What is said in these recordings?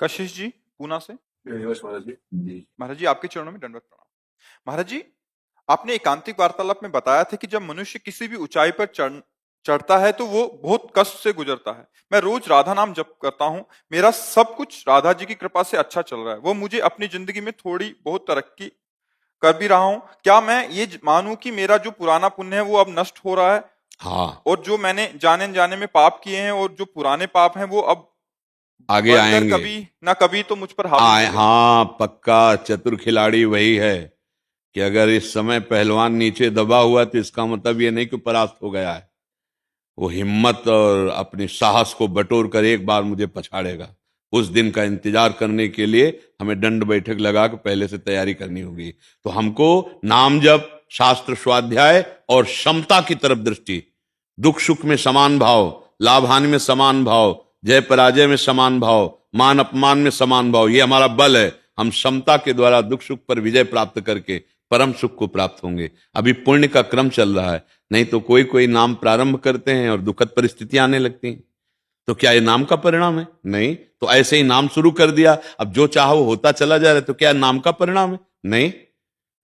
कशिश जी पूना से। यश महाराज जी। महाराज जी आपके चरणों में दंडवत प्रणाम। महाराज जी, आपने एकांतिक वार्तालाप में बताया था कि जब मनुष्य किसी भी ऊंचाई पर चढ़ता है तो वो बहुत कष्ट से गुजरता है। मैं रोज राधा नाम जप करता हूँ, मेरा सब कुछ राधा जी की कृपा से अच्छा चल रहा है। वो मुझे अपनी जिंदगी में थोड़ी बहुत तरक्की कर भी रहा हूँ। क्या मैं ये मानूं कि मेरा जो पुराना पुण्य है वो अब नष्ट हो रहा है, हाँ, और जो मैंने जाने अनजाने में पाप किए हैं और जो पुराने पाप हैं वो अब आगे बढ़कर आएंगे। कभी ना कभी तो मुझ पर हावी आए, होंगे? हाँ, पक्का चतुर खिलाड़ी वही है कि अगर इस समय पहलवान नीचे दबा हुआ तो इसका मतलब ये नहीं कि परास्त हो गया है। वो हिम्मत और अपनी साहस को बटोर कर एक बार मुझे पछाड़ेगा। उस दिन का इंतजार करने के लिए हमें दंड बैठक लगा के पहले से तैयारी करनी होगी। तो हमको नाम जप, शास्त्र स्वाध्याय और क्षमता की तरफ दृष्टि, दुख सुख में समान भाव, लाभ हानि में समान भाव, जय पराजय में समान भाव, मान अपमान में समान भाव, ये हमारा बल है। हम क्षमता के द्वारा दुख सुख पर विजय प्राप्त करके परम सुख को प्राप्त होंगे। अभी पुण्य का क्रम चल रहा है, नहीं तो कोई कोई नाम प्रारंभ करते हैं और दुखद परिस्थितियां आने लगती हैं। तो क्या ये नाम का परिणाम है? नहीं। तो ऐसे ही नाम शुरू कर दिया, अब जो चाहो वो होता चला जा रहा है, तो क्या नाम का परिणाम है? नहीं।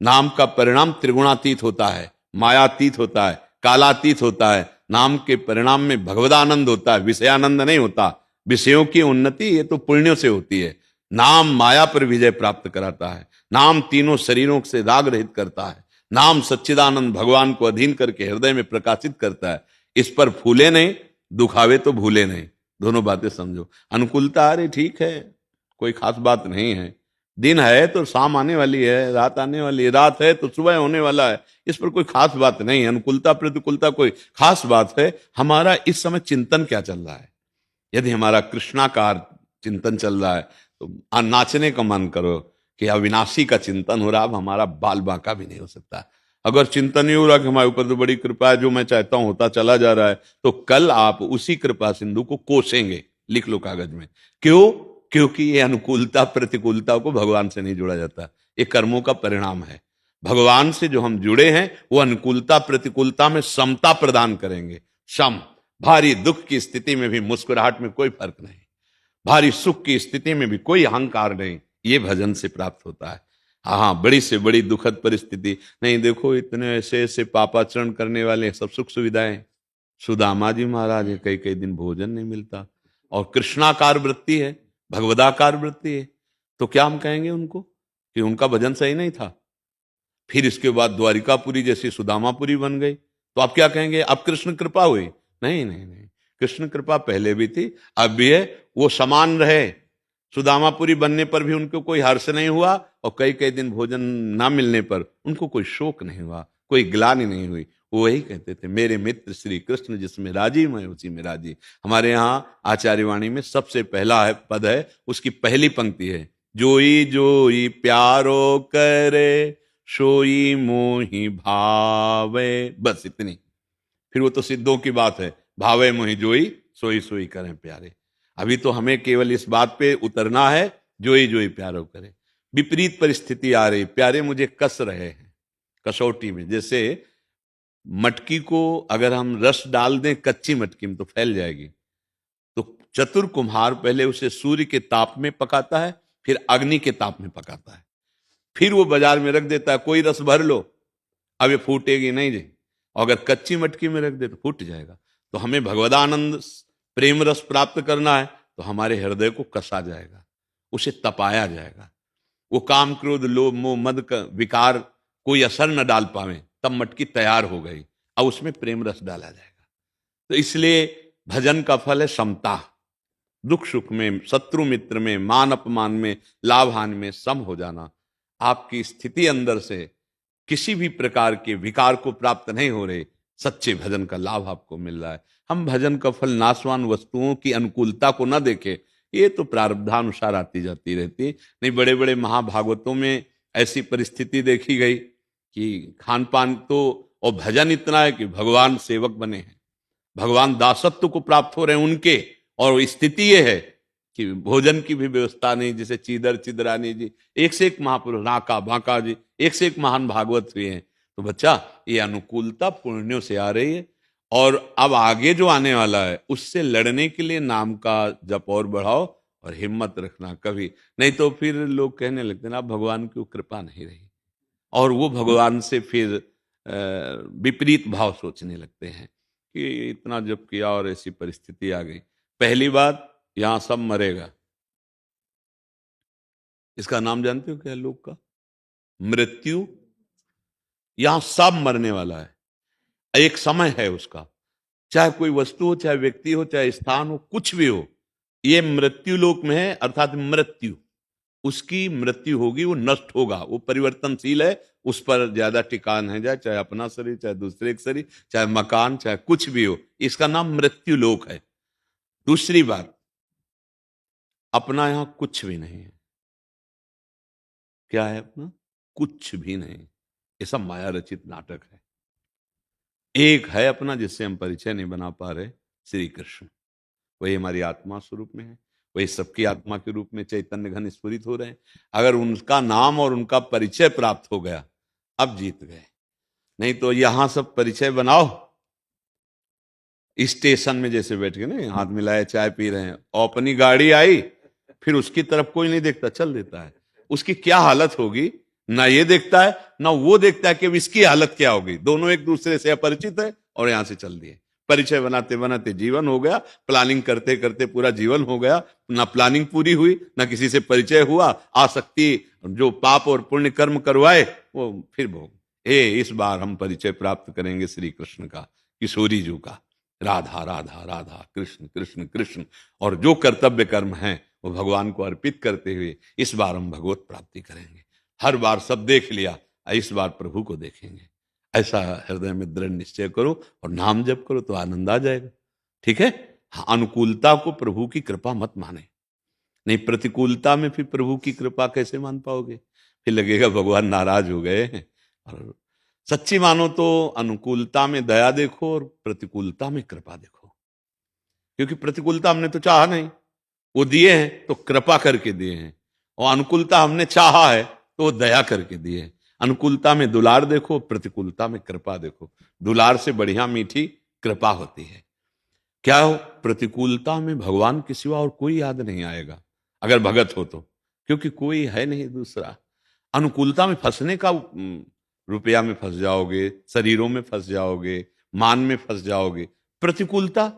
नाम का परिणाम त्रिगुणातीत होता है, मायातीत होता है, कालातीत होता है। नाम के परिणाम में भगवदानंद होता है, विषयानंद नहीं होता। विषयों की उन्नति ये तो पुण्यों से होती है। नाम माया पर विजय प्राप्त कराता है। नाम तीनों शरीरों से राग रहित करता है। नाम सच्चिदानंद भगवान को अधीन करके हृदय में प्रकाशित करता है। इस पर फूले नहीं, दुखावे तो भूले नहीं। दोनों बातें समझो। अनुकूलता, अरे ठीक है, कोई खास बात नहीं है। दिन है तो शाम आने वाली है, रात आने वाली है, रात है तो सुबह होने वाला है। इस पर कोई खास बात नहीं है। अनुकूलता प्रतिकूलता कोई खास बात है। हमारा इस समय चिंतन क्या चल रहा है? यदि हमारा कृष्णाकार चिंतन चल रहा है तो नाचने का मन करो कि अविनाशी का चिंतन हो रहा। अब हमारा बाल बांका भी नहीं हो सकता। अगर चिंतन नहीं हो रहा कि हमारे ऊपर तो बड़ी कृपा है, जो मैं चाहता हूं होता चला जा रहा है, तो कल आप उसी कृपा सिंधु को कोसेंगे। लिख लो कागज में। क्यों? क्योंकि ये अनुकूलता प्रतिकूलता को भगवान से नहीं जोड़ा जाता, ये कर्मों का परिणाम है। भगवान से जो हम जुड़े हैं वो अनुकूलता प्रतिकूलता में समता प्रदान करेंगे। सम। भारी दुख की स्थिति में भी मुस्कुराहट में कोई फर्क नहीं, भारी सुख की स्थिति में भी कोई अहंकार नहीं। ये भजन से प्राप्त होता है। हाँ, बड़ी से बड़ी दुखद परिस्थिति नहीं, देखो इतने ऐसे ऐसे पापाचरण करने वाले सब सुख सुविधाएं। सुदामा जी महाराज है, कई कई दिन भोजन नहीं मिलता, और कृष्णाकार वृत्ति है, भगवदाकार वृत्ति है। तो क्या हम कहेंगे उनको कि उनका भजन सही नहीं था? फिर इसके बाद द्वारिकापुरी जैसी सुदामापुरी बन गई, तो आप क्या कहेंगे? अब कृष्ण कृपा हुई? नहीं नहीं नहीं, कृष्ण कृपा पहले भी थी, अब भी है। वो समान रहे। सुदामापुरी बनने पर भी उनको कोई हर्ष नहीं हुआ, और कई कई दिन भोजन ना मिलने पर उनको कोई शोक नहीं हुआ, कोई ग्लानि नहीं हुई। वो वही कहते थे, मेरे मित्र श्री कृष्ण जिसमें राजी मैं उसी में राजी। हमारे यहाँ आचार्यवाणी में सबसे पहला है पद है, उसकी पहली पंक्ति है, जोई जोई प्यारो करे सोई मोहि भावे। बस इतनी। फिर वो तो सिद्धों की बात है, भावे मोहि जोई सोई सोई करें प्यारे। अभी तो हमें केवल इस बात पे उतरना है, जोई जोई प्यारो करे। विपरीत परिस्थिति आ रही, प्यारे मुझे कस रहे हैं कसौटी में। जैसे मटकी को अगर हम रस डाल दें कच्ची मटकी में तो फैल जाएगी। तो चतुर कुम्हार पहले उसे सूर्य के ताप में पकाता है, फिर अग्नि के ताप में पकाता है, फिर वो बाजार में रख देता है, कोई रस भर लो, अब ये फूटेगी नहीं जी। अगर कच्ची मटकी में रख दे तो फूट जाएगा। तो हमें भगवदानंद प्रेम रस प्राप्त करना है तो हमारे हृदय को कसा जाएगा, उसे तपाया जाएगा। वो काम क्रोध लोभ मोह मद का विकार कोई असर न डाल पावे, तब मटकी तैयार हो गई, अब उसमें प्रेम रस डाला जाएगा। तो इसलिए भजन का फल है समता। दुख सुख में, शत्रु मित्र में, मान अपमान में, लाभ हानि में सम हो जाना। आपकी स्थिति अंदर से किसी भी प्रकार के विकार को प्राप्त नहीं हो रहे, सच्चे भजन का लाभ आपको मिल रहा है। हम भजन का फल नाशवान वस्तुओं की अनुकूलता को न देखें, ये तो प्रारब्धानुसार आती जाती रहती। नहीं, बड़े बड़े महाभागवतों में ऐसी परिस्थिति देखी गई कि खान पान तो, और भजन इतना है कि भगवान सेवक बने हैं, भगवान दासत्व को प्राप्त हो रहे हैं उनके। और स्थिति ये है कि भोजन की भी व्यवस्था नहीं, जैसे चीदर चिदरानी जी, एक से एक महापुरुष, नाका बांका जी, एक से एक महान भागवत हुए हैं। तो बच्चा, ये अनुकूलता पुण्यों से आ रही है, और अब आगे जो आने वाला है उससे लड़ने के लिए नाम का जप और बढ़ाओ, और हिम्मत रखना कभी नहीं तो फिर लोग कहने लगते हैं ना भगवान की कृपा नहीं रही, और वो भगवान से फिर विपरीत भाव सोचने लगते हैं कि इतना जब किया और ऐसी परिस्थिति आ गई। पहली बात, यहां सब मरेगा। इसका नाम जानते हो क्या है लोग का? मृत्यु। यहां सब मरने वाला है, एक समय है उसका, चाहे कोई वस्तु हो, चाहे व्यक्ति हो, चाहे स्थान हो, कुछ भी हो, ये मृत्यु लोक में है, अर्थात मृत्यु, उसकी मृत्यु होगी, वो नष्ट होगा, वो परिवर्तनशील है, उस पर ज्यादा टिकान है जाए, चाहे अपना शरीर, चाहे दूसरे का शरीर, चाहे मकान, चाहे कुछ भी हो, इसका नाम मृत्यु लोक है। दूसरी बात, अपना यहां कुछ भी नहीं है। क्या है अपना? कुछ भी नहीं। ये सब माया रचित नाटक है। एक है अपना जिससे हम परिचय नहीं बना पा रहे, श्री कृष्ण। वही हमारी आत्मा स्वरूप में है, वही सबकी आत्मा के रूप में चैतन्य घन स्फुरित हो रहे हैं। अगर उनका नाम और उनका परिचय प्राप्त हो गया, अब जीत गए। नहीं तो यहां सब परिचय बनाओ, स्टेशन में जैसे बैठ के ना हाथ मिलाए चाय पी रहे हैं, और अपनी गाड़ी आई, फिर उसकी तरफ कोई नहीं देखता, चल देता है। उसकी क्या हालत होगी, ना ये देखता है ना वो देखता है कि अब इसकी हालत क्या होगी। दोनों एक दूसरे से अपरिचित है और यहां से चल दिए। परिचय बनाते बनाते जीवन हो गया, प्लानिंग करते करते पूरा जीवन हो गया, ना प्लानिंग पूरी हुई, ना किसी से परिचय हुआ। आसक्ति जो पाप और पुण्य कर्म करवाए वो फिर भोग। इस बार हम परिचय प्राप्त करेंगे श्री कृष्ण का, किशोरी जी का, राधा राधा राधा, कृष्ण कृष्ण कृष्ण, और जो कर्तव्य कर्म हैं वो भगवान को अर्पित करते हुए इस बार हम भगवत प्राप्ति करेंगे। हर बार सब देख लिया, इस बार प्रभु को देखेंगे। ऐसा हृदय में दृढ़ निश्चय करो और नाम जप करो तो आनंद आ जाएगा। ठीक है? हाँ, अनुकूलता को प्रभु की कृपा मत माने। नहीं, प्रतिकूलता में फिर प्रभु की कृपा कैसे मान पाओगे? फिर लगेगा भगवान नाराज हो गए हैं। और सच्ची मानो तो अनुकूलता में दया देखो और प्रतिकूलता में कृपा देखो। क्योंकि प्रतिकूलता हमने तो चाहा नहीं, वो दिए हैं तो कृपा करके दिए हैं, और अनुकूलता हमने चाहा है तो वो दया करके दिए हैं। अनुकूलता में दुलार देखो, प्रतिकूलता में कृपा देखो। दुलार से बढ़िया मीठी कृपा होती है। क्या हो? प्रतिकूलता में भगवान के सिवा और कोई याद नहीं आएगा अगर भगत हो तो, क्योंकि कोई है नहीं दूसरा। अनुकूलता में फंसने का, रुपया में फंस जाओगे, शरीरों में फंस जाओगे, मान में फंस जाओगे। प्रतिकूलता,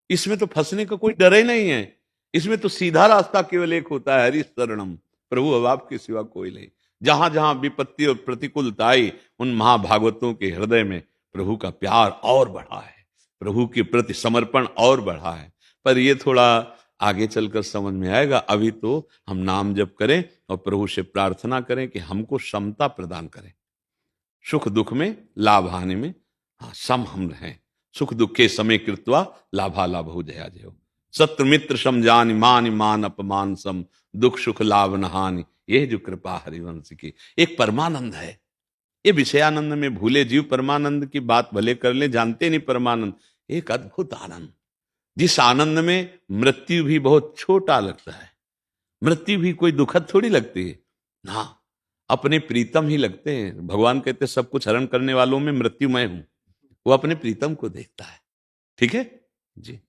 इसमें तो फंसने का कोई डर ही नहीं है। इसमें तो सीधा रास्ता केवल एक होता है, हरि शरणम, प्रभु अब आपके सिवा कोई नहीं। जहां जहां विपत्ति और प्रतिकूलता आई, उन महाभागवतों के हृदय में प्रभु का प्यार और बढ़ा है, प्रभु के प्रति समर्पण और बढ़ा है। पर ये थोड़ा आगे चलकर समझ में आएगा। अभी तो हम नाम जप करें और प्रभु से प्रार्थना करें कि हमको क्षमता प्रदान करें, सुख दुख में, लाभ हानि में, हाँ, सम हम रहें। सुख दुखे समय कृत्वा लाभा लाभो जया जयो, शत्रु मित्र समझानि, मान मान अपमान सम, दुख सुख लाभ न हानि, ये जो कृपा हरिवंश की। एक परमानंद है, ये विषयानंद में भूले जीव परमानंद की बात भले कर ले, जानते नहीं परमानंद। एक अद्भुत आनंद, जिस आनंद में मृत्यु भी बहुत छोटा लगता है। मृत्यु भी कोई दुखद थोड़ी लगती है, हाँ, अपने प्रीतम ही लगते हैं। भगवान कहते सब कुछ हरण करने वालों में मृत्यु मैं हूं। वो अपने प्रीतम को देखता है। ठीक है जी।